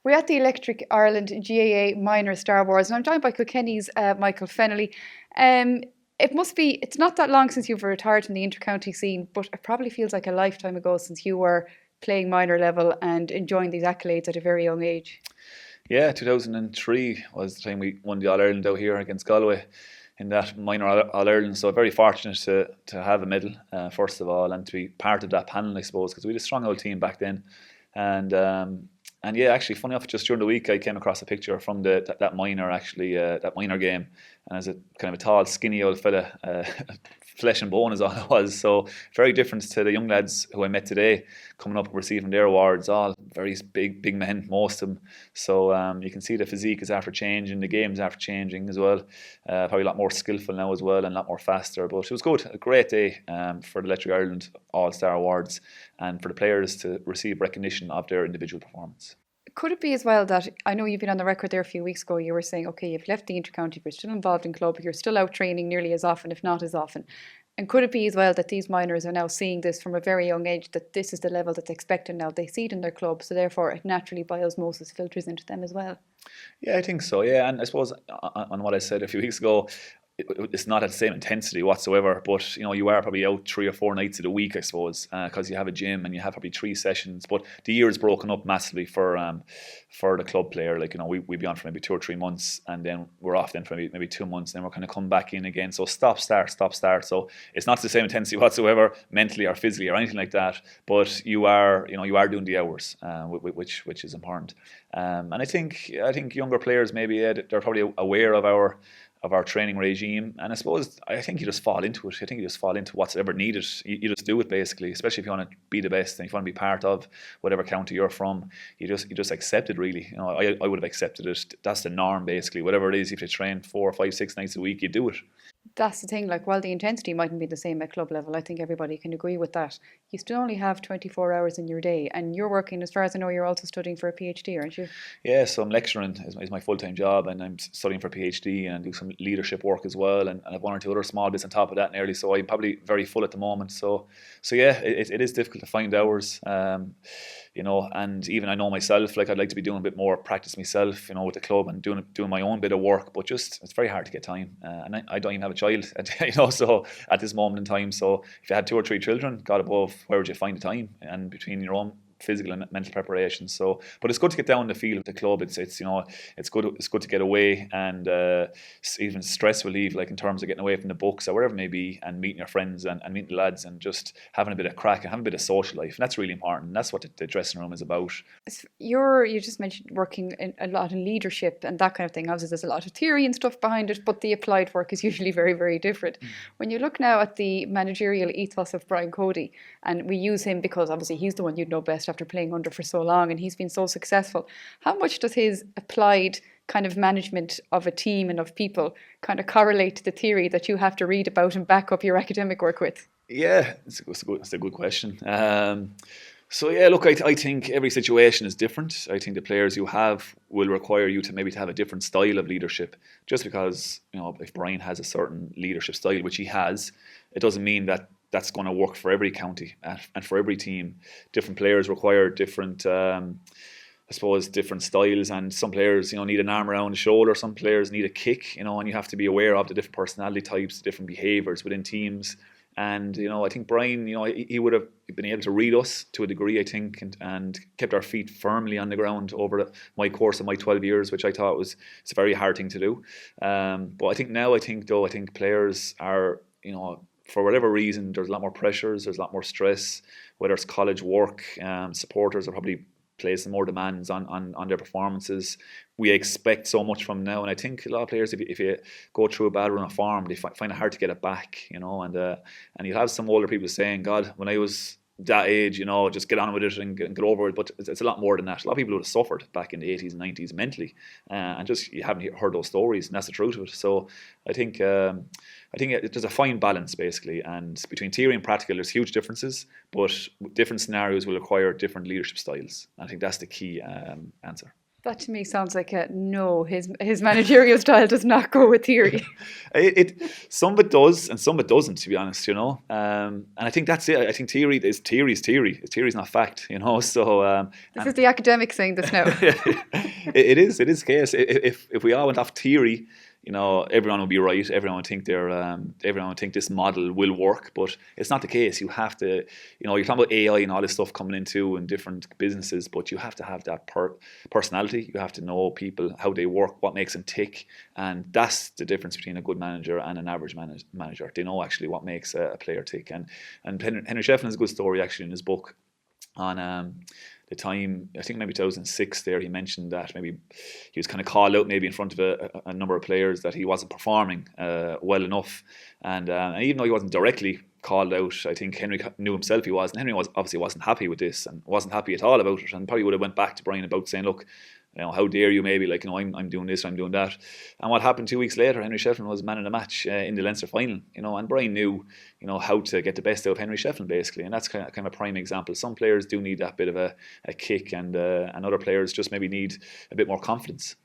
We're at the Electric Ireland GAA Minor Star Wars, and I'm joined by Kilkenny's Michael Fennelly. It's not that long since you've retired from the inter-county scene, but it probably feels like a lifetime ago since you were playing minor level and enjoying these accolades at a very young age. Yeah, 2003 was the time we won the All-Ireland out here against Galway in that minor All-Ireland. So very fortunate to have a medal, first of all, and to be part of that panel, I suppose, because we had a strong old team back then. And yeah, actually, funny enough, just during the week I came across a picture from that minor game, and as a kind of a tall, skinny old fella, flesh and bone is all it was. So very different to the young lads who I met today, coming up and receiving their awards. All very big men, most of them. So you can see the physique is after changing, the game's after changing as well. Probably a lot more skillful now as well, and a lot more faster. But it was good, a great day for the Electric Ireland All-Star Awards, and for the players to receive recognition of their individual performance. Could it be as well that, I know you've been on the record there a few weeks ago, you were saying, okay, you've left the inter-county, but you're still involved in club, you're still out training nearly as often, if not as often. And could it be as well that these minors are now seeing this from a very young age, that this is the level that's expected now? They see it in their club, so therefore it naturally by osmosis filters into them as well. Yeah, I think so, yeah. And I suppose on what I said a few weeks ago, it's not at the same intensity whatsoever, but you are probably out 3 or 4 nights of the week, I suppose, because you have a gym and you have probably 3 sessions. But the year is broken up massively for the club player. Like, we'd be on for maybe 2 or 3 months, and then we're off then for maybe 2 months, and then we're kind of come back in again. So stop start. So it's not the same intensity whatsoever, mentally or physically or anything like that. But you are doing the hours, which is important. And I think younger players maybe they're probably aware of our training regime, and I think you just fall into it. I think you just fall into what's ever needed. You just do it, basically, especially if you want to be the best and if you want to be part of whatever county you're from. You just accept it, really. I would have accepted it. That's the norm, basically. Whatever it is, if you train 4 or 5, 6 nights a week, you do it. That's the thing, like, while the intensity mightn't be the same at club level, I think everybody can agree with that. You still only have 24 hours in your day, and you're working, as far as I know, you're also studying for a PhD, aren't you? Yeah, so I'm lecturing is my full-time job, and I'm studying for a PhD, and I do some leadership work as well, and I have 1 or 2 other small bits on top of that nearly, so I'm probably very full at the moment. So yeah, it is difficult to find hours. And even I know myself, like, I'd like to be doing a bit more practice myself, with the club and doing my own bit of work, but just it's very hard to get time. And I don't even have a child, so at this moment in time. So if you had 2 or 3 children, God above, where would you find the time? And between your own physical and mental preparation. So, but it's good to get down the field with the club. It's good to get away, and even stress relief, like in terms of getting away from the books or whatever it may be, and meeting your friends and meeting the lads, and just having a bit of crack and having a bit of social life. And that's really important. That's what the dressing room is about. You just mentioned working a lot in leadership and that kind of thing. Obviously there's a lot of theory and stuff behind it, but the applied work is usually very, very different. When you look now at the managerial ethos of Brian Cody, and we use him because obviously he's the one you'd know best after playing under for so long, and he's been so successful. How much does his applied kind of management of a team and of people kind of correlate to the theory that you have to read about and back up your academic work with? Yeah, it's a good question. So yeah, look, I think every situation is different. I think the players you have will require you to maybe to have a different style of leadership. Just because, if Brian has a certain leadership style, which he has, it doesn't mean that that's going to work for every county and for every team. Different players require different, different styles, and some players, need an arm around the shoulder. Some players need a kick, and you have to be aware of the different personality types, the different behaviours within teams. And, I think Brian, he would have been able to read us to a degree, I think, and kept our feet firmly on the ground over my course of my 12 years, which I thought it's a very hard thing to do. But I think players are, for whatever reason, there's a lot more pressures, there's a lot more stress, whether it's college work, supporters are probably placing more demands on their performances. We expect so much from now, and I think a lot of players, if you go through a bad run of form, they find it hard to get it back, and you'll have some older people saying, God, when I was that age, just get on with it and get over it. But it's a lot more than that. A lot of people would have suffered back in the 80s and 90s mentally, and just you haven't heard those stories, and that's the truth of it. So I think there's a fine balance, basically, and between theory and practical there's huge differences, but different scenarios will require different leadership styles. I think that's the key answer. That to me sounds like a no. His managerial style does not go with theory. Some of it does, and some of it doesn't. To be honest, and I think that's it. I think theory is theory. Theory is not fact. So This is the academic saying this now. it is the case. If we all went off theory, everyone will be right. Everyone would think this model will work, but it's not the case. You have to, you're talking about AI and all this stuff coming into in different businesses, but you have to have that personality. You have to know people, how they work, what makes them tick, and that's the difference between a good manager and an average manager. They know actually what makes a player tick. And Henry Shefflin has a good story actually in his book on the time, I think maybe 2006 there, he mentioned that maybe he was kind of called out maybe in front of a number of players that he wasn't performing well enough. And even though he wasn't directly called out, I think Henry knew himself he was. And Henry obviously wasn't happy with this and wasn't happy at all about it, and probably would have went back to Brian about saying, look, how dare you maybe, I'm doing this, I'm doing that. And what happened 2 weeks later, Henry Shefflin was man of the match in the Leinster final, and Brian knew, how to get the best out of Henry Shefflin basically. And that's kind of a prime example. Some players do need that bit of a kick, and other players just maybe need a bit more confidence.